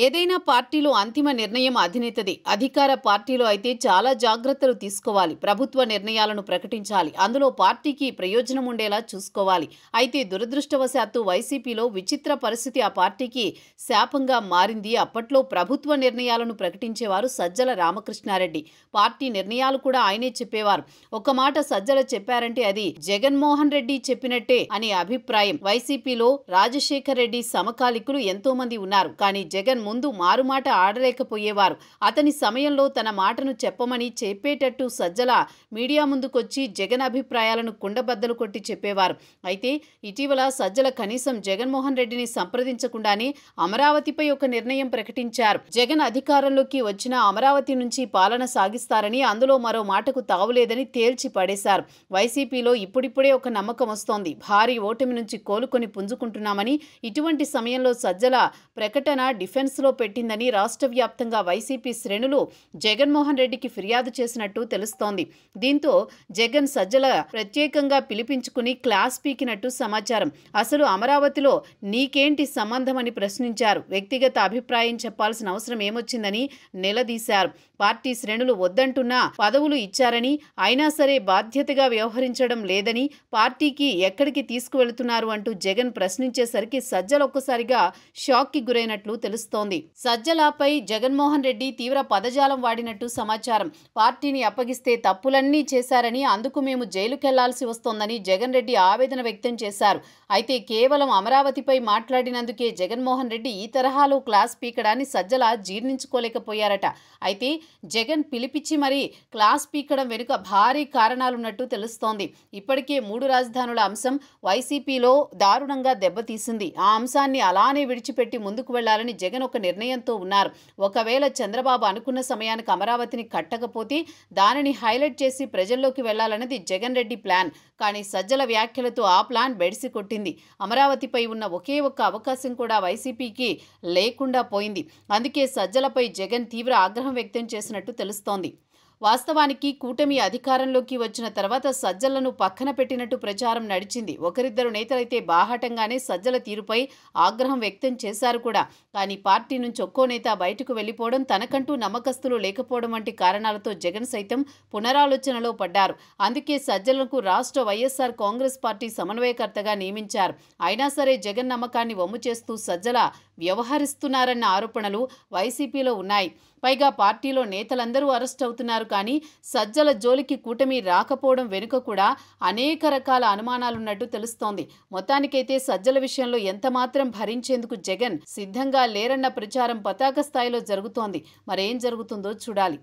ఏదైనా పార్టీలో అంతిమ నిర్ణయం అధినేతది. అధికార పార్టీలో అయితే చాలా జాగ్రత్తలు తీసుకోవాలి. ప్రభుత్వ నిర్ణయాలను ప్రకటించాలి. అందులో పార్టీకి ప్రయోజనం ఉండేలా చూసుకోవాలి. అయితే దురదృష్టవశాత్తు వైసీపీలో విచిత్ర పరిస్థితి ఆ పార్టీకి శాపంగా మారింది. అప్పట్లో ప్రభుత్వ నిర్ణయాలను ప్రకటించేవారు సజ్జల రామకృష్ణారెడ్డి. పార్టీ నిర్ణయాలు కూడా ఆయనే చెప్పేవారు. ఒక మాట సజ్జల చెప్పారంటే అది జగన్మోహన్ రెడ్డి చెప్పినట్టే అనే అభిప్రాయం. వైసీపీలో రాజశేఖర్ రెడ్డి సమకాలికులు ఎంతో మంది ఉన్నారు. కానీ జగన్ ముందు మారుమాట ఆడలేకపోయేవారు. అతని సమయంలో తన మాటను చెప్పమని చెప్పేటట్టు సజ్జల మీడియా ముందుకొచ్చి జగన్ అభిప్రాయాలను కుండబద్దలు కొట్టి చెప్పేవారు. అయితే ఇటీవల సజ్జల కనీసం జగన్మోహన్ రెడ్డిని సంప్రదించకుండానే అమరావతిపై ఒక నిర్ణయం ప్రకటించారు. జగన్ అధికారంలోకి వచ్చిన అమరావతి నుంచి పాలన సాగిస్తారని, అందులో మరో మాటకు తావులేదని తేల్చి పడేశారు. వైసీపీలో ఇప్పుడిప్పుడే ఒక నమ్మకం వస్తోంది. భారీ ఓటమి నుంచి కోలుకొని పుంజుకుంటున్నామని. ఇటువంటి సమయంలో సజ్జల ప్రకటన డిఫెన్స్లో పెట్టిందని రాష్ట్ర వ్యాప్తంగా వైసీపీ శ్రేణులు జగన్మోహన్ రెడ్డికి ఫిర్యాదు చేసినట్టు తెలుస్తోంది. దీంతో జగన్ సజ్జల ప్రత్యేకంగా పిలిపించుకుని క్లాస్ పీకినట్టు సమాచారం. అసలు అమరావతిలో నీకేంటి సంబంధం అని ప్రశ్నించారు. వ్యక్తిగత అభిప్రాయం చెప్పాల్సిన అవసరం ఏమొచ్చిందని నిలదీశారు. పార్టీ శ్రేణులు వద్దంటున్నా పదవులు ఇచ్చారని, అయినా సరే బాధ్యతగా వ్యవహరించడం లేదని, పార్టీకి ఎక్కడికి తీసుకువెళుతున్నారు అంటూ జగన్ ప్రశ్నించేసరికి సజ్జల ఒక్కసారిగా షాక్కి గురైనట్లు తెలుస్తోంది. సజ్జలపై జగన్మోహన్ రెడ్డి తీవ్ర పదజాలం వాడినట్టు సమాచారం. పార్టీని అప్పగిస్తే తప్పులన్నీ చేశారని, అందుకు మేము జైలుకెళ్లాల్సి వస్తోందని జగన్ రెడ్డి ఆవేదన వ్యక్తం చేశారు. అయితే కేవలం అమరావతిపై మాట్లాడినందుకే జగన్మోహన్ రెడ్డి ఈ తరహాలో క్లాస్ పీకడాన్ని సజ్జల జీర్ణించుకోలేకపోయారట. అయితే జగన్ పిలిపించి మరీ క్లాస్ పీకడం వెనుక భారీ కారణాలున్నట్టు తెలుస్తోంది. ఇప్పటికే 3 రాజధానుల అంశం వైసీపీలో దారుణంగా దెబ్బతీసింది. ఆ అంశాన్ని అలానే విడిచిపెట్టి ముందుకు వెళ్లాలని జగన్ ఒక నిర్ణయంతో ఉన్నారు. ఒకవేళ చంద్రబాబు అనుకున్న సమయానికి అమరావతిని కట్టకపోతే దానిని హైలైట్ చేసి ప్రజల్లోకి వెళ్లాలన్నది జగన్ రెడ్డి ప్లాన్. కానీ సజ్జల వ్యాఖ్యలతో ఆ ప్లాన్ బెడిసి కొట్టింది. అమరావతిపై ఉన్న ఒకే ఒక్క అవకాశం కూడా వైసీపీకి లేకుండా పోయింది. అందుకే సజ్జలపై జగన్ తీవ్ర ఆగ్రహం వ్యక్తం చేసినట్టు తెలుస్తోంది. వాస్తవానికి కూటమి అధికారంలోకి వచ్చిన తర్వాత సజ్జలను పక్కన పెట్టినట్టు ప్రచారం నడిచింది. ఒకరిద్దరు నేతలైతే బాహాటంగానే సజ్జల తీరుపై ఆగ్రహం వ్యక్తం చేశారు కూడా. కానీ పార్టీ నుంచి ఒక్కో నేత బయటకు వెళ్లిపోవడం, తనకంటూ నమ్మకస్తులు లేకపోవడం వంటి కారణాలతో జగన్ సైతం పునరాలోచనలో పడ్డారు. అందుకే సజ్జలకు రాష్ట్ర వైఎస్ఆర్ కాంగ్రెస్ పార్టీ సమన్వయకర్తగా నియమించారు. అయినా సరే జగన్ నమ్మకాన్ని వమ్ము చేస్తూ సజ్జల వ్యవహరిస్తున్నారన్న ఆరోపణలు వైసీపీలో ఉన్నాయి. పైగా పార్టీలో నేతలందరూ అరెస్ట్ అవుతున్నారు. కానీ సజ్జల జోలికి కూటమి రాకపోవడం వెనుక కూడా అనేక రకాల అనుమానాలున్నట్టు తెలుస్తోంది. మొత్తానికైతే సజ్జల విషయంలో ఎంతమాత్రం భరించేందుకు జగన్ సిద్ధంగా లేరన్న ప్రచారం పతాక స్థాయిలో జరుగుతోంది. మరేం జరుగుతుందో చూడాలి.